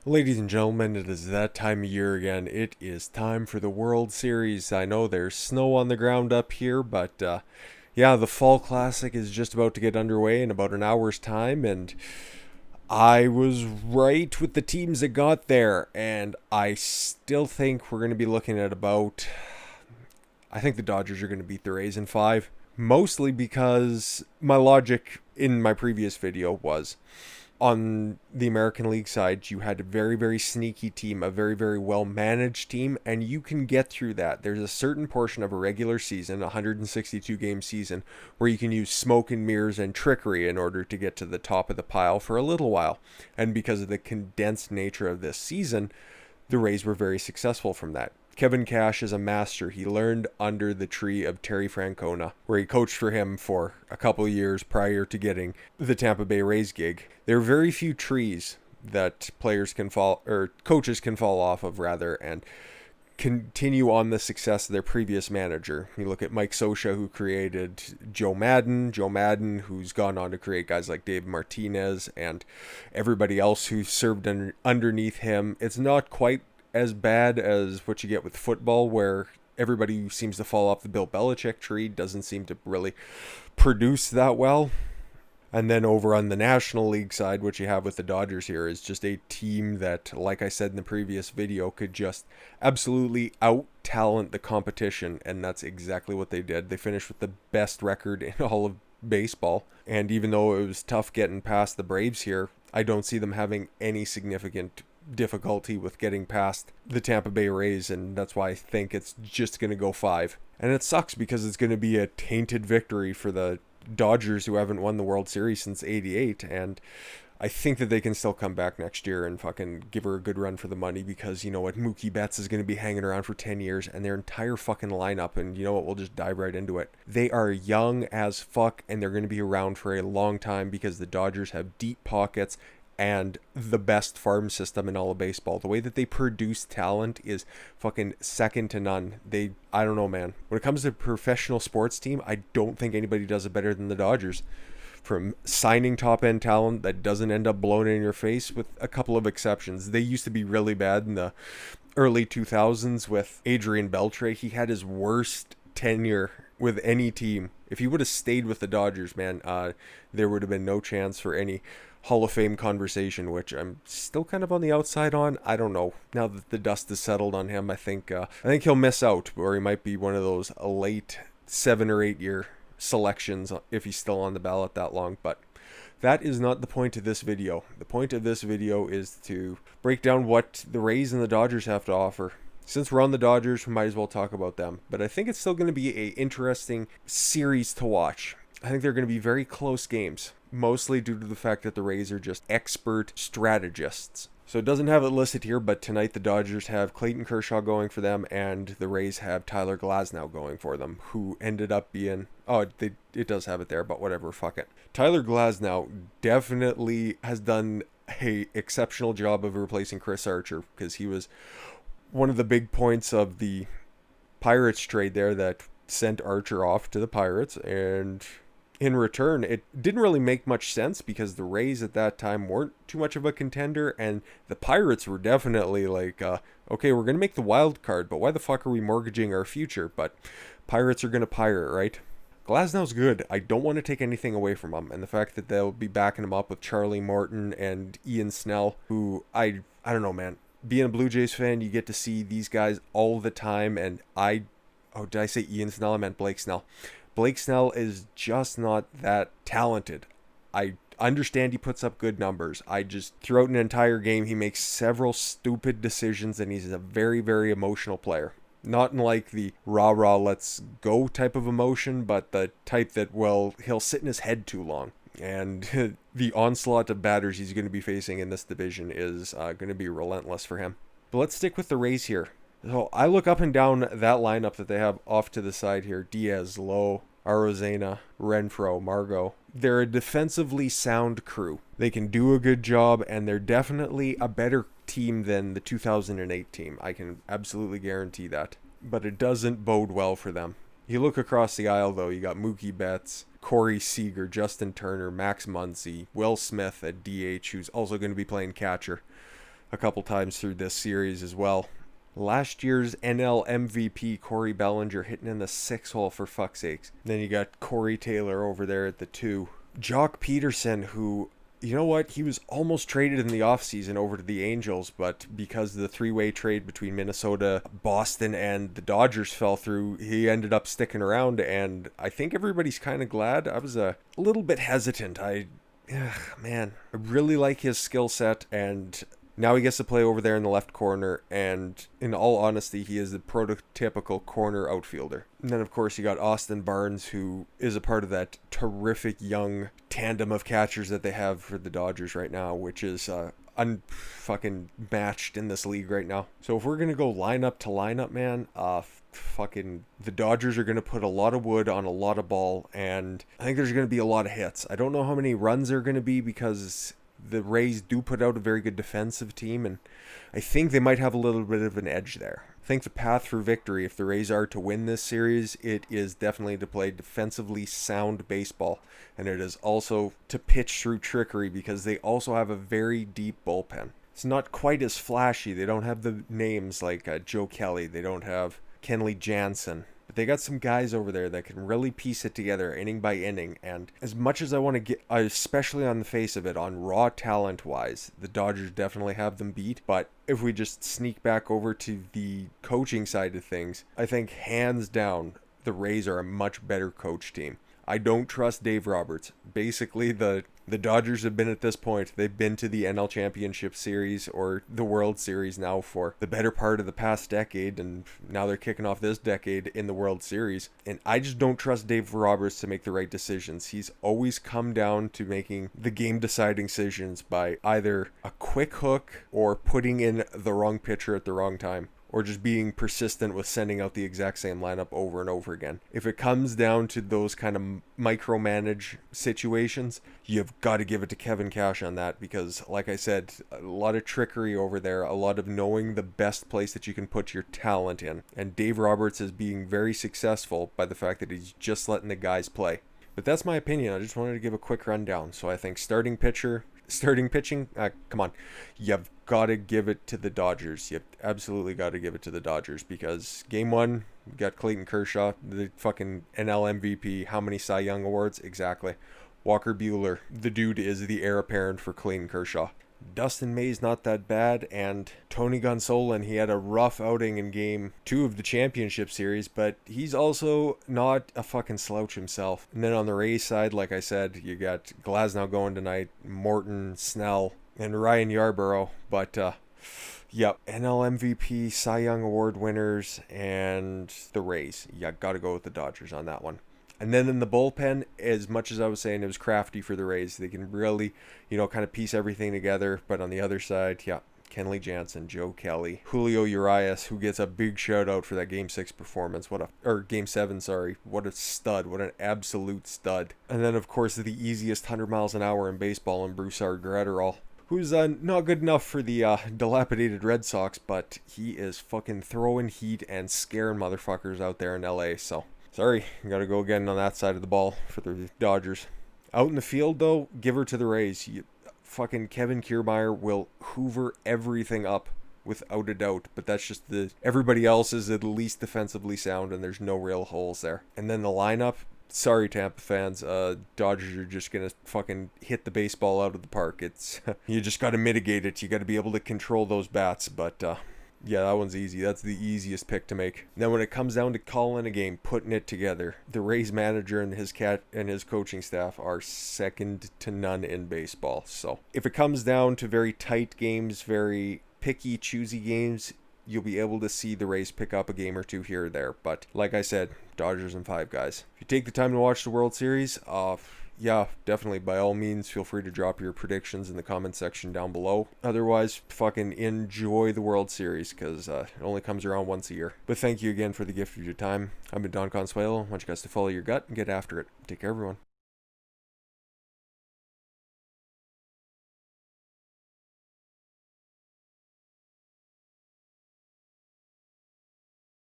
Ladies and gentlemen, it is that time of year again. It is time for the World Series. I know there's snow on the ground up here, but yeah, the Fall Classic is just about to get underway in about an hour's time, and I was right with the teams that got there, and I still think we're going to be looking at about. I think the Dodgers are going to beat the Rays in five, mostly because my logic in my previous video was on the American League side, you had a very, very sneaky team, a very, very well managed team, and you can get through that. There's a certain portion of a regular season, a 162 game season, where you can use smoke and mirrors and trickery in order to get to the top of the pile for a little while. And because of the condensed nature of this season, the Rays were very successful from that. Kevin Cash is a master. He learned under the tree of Terry Francona, where he coached for him for a couple of years prior to getting the Tampa Bay Rays gig. There are very few trees that players can fall, or coaches can fall off of, rather, and continue on the success of their previous manager. You look at Mike Scioscia, who created Joe Madden, who's gone on to create guys like Dave Martinez and everybody else who served underneath him. It's not quite as bad as what you get with football, where everybody seems to fall off the Bill Belichick tree, doesn't seem to really produce that well. And then over on the National League side, what you have with the Dodgers here is just a team that, like I said in the previous video, could just absolutely out-talent the competition, and that's exactly what they did. They finished with the best record in all of baseball, and even though it was tough getting past the Braves here, I don't see them having any significant difficulty with getting past the Tampa Bay Rays, and that's why I think it's just going to go five. And it sucks because it's going to be a tainted victory for the Dodgers, who haven't won the World Series since '88, and I think that they can still come back next year and fucking give her a good run for the money, because you know what, Mookie Betts is going to be hanging around for 10 years, and their entire fucking lineup, and you know what, we'll just dive right into it. They are young as fuck, and they're going to be around for a long time because the Dodgers have deep pockets and the best farm system in all of baseball. The way that they produce talent is fucking second to none. I don't know, man. When it comes to a professional sports team, I don't think anybody does it better than the Dodgers. From signing top-end talent that doesn't end up blowing in your face, with a couple of exceptions. They used to be really bad in the early 2000s with Adrian Beltre. He had his worst tenure with any team. If he would have stayed with the Dodgers, man, there would have been no chance for any Hall of Fame conversation, which I'm still kind of on the outside on. I don't know. Now that the dust is settled on him, I think he'll miss out, or he might be one of those late 7 or 8 year selections if he's still on the ballot that long. But that is not the point of this video. The point of this video is to break down what the Rays and the Dodgers have to offer. Since we're on the Dodgers, we might as well talk about them. But I think it's still going to be an interesting series to watch. I think they're going to be very close games, mostly due to the fact that the Rays are just expert strategists. So it doesn't have it listed here, but tonight the Dodgers have Clayton Kershaw going for them, and the Rays have Tyler Glasnow going for them, who ended up being... it does have it there, but whatever, fuck it. Tyler Glasnow definitely has done a exceptional job of replacing Chris Archer, because he was one of the big points of the Pirates trade there that sent Archer off to the Pirates, and in return, it didn't really make much sense because the Rays at that time weren't too much of a contender, and the Pirates were definitely like, okay, we're going to make the wild card, but why the fuck are we mortgaging our future? But Pirates are going to pirate, right? Glasnow's good. I don't want to take anything away from him, and the fact that they'll be backing him up with Charlie Morton and Ian Snell, who I don't know, man. Being a Blue Jays fan, you get to see these guys all the time, and did I say Ian Snell? I meant Blake Snell. Blake Snell is just not that talented. I understand he puts up good numbers. Throughout an entire game, he makes several stupid decisions, and he's a very, very emotional player. Not in like the rah-rah, let's go type of emotion, but the type that, well, he'll sit in his head too long. And the onslaught of batters he's going to be facing in this division is going to be relentless for him. But let's stick with the Rays here. So I look up and down that lineup that they have off to the side here. Diaz, Lowe, Arozena, Renfroe, Margot. They're a defensively sound crew. They can do a good job, and they're definitely a better team than the 2008 team. I can absolutely guarantee that. But it doesn't bode well for them. You look across the aisle, though, you got Mookie Betts, Corey Seager, Justin Turner, Max Muncy, Will Smith at DH, who's also going to be playing catcher. a couple times through this series as well. Last year's NL MVP Corey Bellinger hitting in the 6 hole for fuck's sakes. Then you got Corey Taylor over there at the 2. Jock Peterson, who, you know what, he was almost traded in the offseason over to the Angels, but because the three-way trade between Minnesota, Boston, and the Dodgers fell through, he ended up sticking around, and I think everybody's kind of glad. I was a little bit hesitant. Man, I really like his skill set, and now he gets to play over there in the left corner, and in all honesty, he is the prototypical corner outfielder. And then, of course, you got Austin Barnes, who is a part of that terrific young tandem of catchers that they have for the Dodgers right now, which is unfucking matched in this league right now. So if we're going to go lineup to lineup, man, the Dodgers are going to put a lot of wood on a lot of ball, and I think there's going to be a lot of hits. I don't know how many runs there are going to be because the Rays do put out a very good defensive team, and I think they might have a little bit of an edge there. I think the path for victory, if the Rays are to win this series, it is definitely to play defensively sound baseball, and it is also to pitch through trickery because they also have a very deep bullpen. It's not quite as flashy. They don't have the names like Joe Kelly. They don't have Kenley Jansen. But they got some guys over there that can really piece it together inning by inning. And as much as I want to get, especially on the face of it, on raw talent-wise, the Dodgers definitely have them beat. But if we just sneak back over to the coaching side of things, I think hands down, the Rays are a much better coach team. I don't trust Dave Roberts. Basically, the Dodgers have been at this point. They've been to the NL Championship Series or the World Series now for the better part of the past decade, and now they're kicking off this decade in the World Series. And I just don't trust Dave Roberts to make the right decisions. He's always come down to making the game-deciding decisions by either a quick hook or putting in the wrong pitcher at the wrong time, or just being persistent with sending out the exact same lineup over and over again. If it comes down to those kind of micromanage situations, you've got to give it to Kevin Cash on that because, like I said, a lot of trickery over there, a lot of knowing the best place that you can put your talent in. And Dave Roberts is being very successful by the fact that he's just letting the guys play. But that's my opinion. I just wanted to give a quick rundown. So I think starting pitching, come on. You've got to give it to the Dodgers. You've absolutely got to give it to the Dodgers because game one, we got Clayton Kershaw, the fucking NL MVP. How many Cy Young awards? Exactly. Walker Buehler, the dude is the heir apparent for Clayton Kershaw. Dustin May's not that bad, and Tony Gonsolin, he had a rough outing in game 2 of the championship series, but he's also not a fucking slouch himself. And then on the Rays side, like I said, you got Glasnow going tonight, Morton, Snell, and Ryan Yarborough, but yep, NL MVP, Cy Young Award winners, and the Rays. You gotta go with the Dodgers on that one. And then in the bullpen, as much as I was saying it was crafty for the Rays, they can really, kind of piece everything together. But on the other side, yeah, Kenley Jansen, Joe Kelly, Julio Urias, who gets a big shout out for that Game 6 performance. Game 7, sorry. What a stud. What an absolute stud. And then, of course, the easiest 100 miles an hour in baseball in Brusard Graterol, who's not good enough for the dilapidated Red Sox, but he is fucking throwing heat and scaring motherfuckers out there in LA, so sorry, gotta go again on that side of the ball for the Dodgers. Out in the field, though, give her to the Rays. Fucking Kevin Kiermaier will hoover everything up without a doubt, but that's just everybody else is at least defensively sound, and there's no real holes there. And then the lineup, sorry Tampa fans, Dodgers are just gonna fucking hit the baseball out of the park. It's you just gotta mitigate it. You gotta be able to control those bats, but yeah, that one's easy. That's the easiest pick to make. Now, when it comes down to calling a game, putting it together, the Rays manager and his coaching staff are second to none in baseball. So, if it comes down to very tight games, very picky, choosy games, you'll be able to see the Rays pick up a game or two here or there. But like I said, Dodgers in 5, guys. If you take the time to watch the World Series, yeah, definitely, by all means, feel free to drop your predictions in the comment section down below. Otherwise, fucking enjoy the World Series, because it only comes around once a year. But thank you again for the gift of your time. I've been Don Consuelo. I want you guys to follow your gut and get after it. Take care, everyone.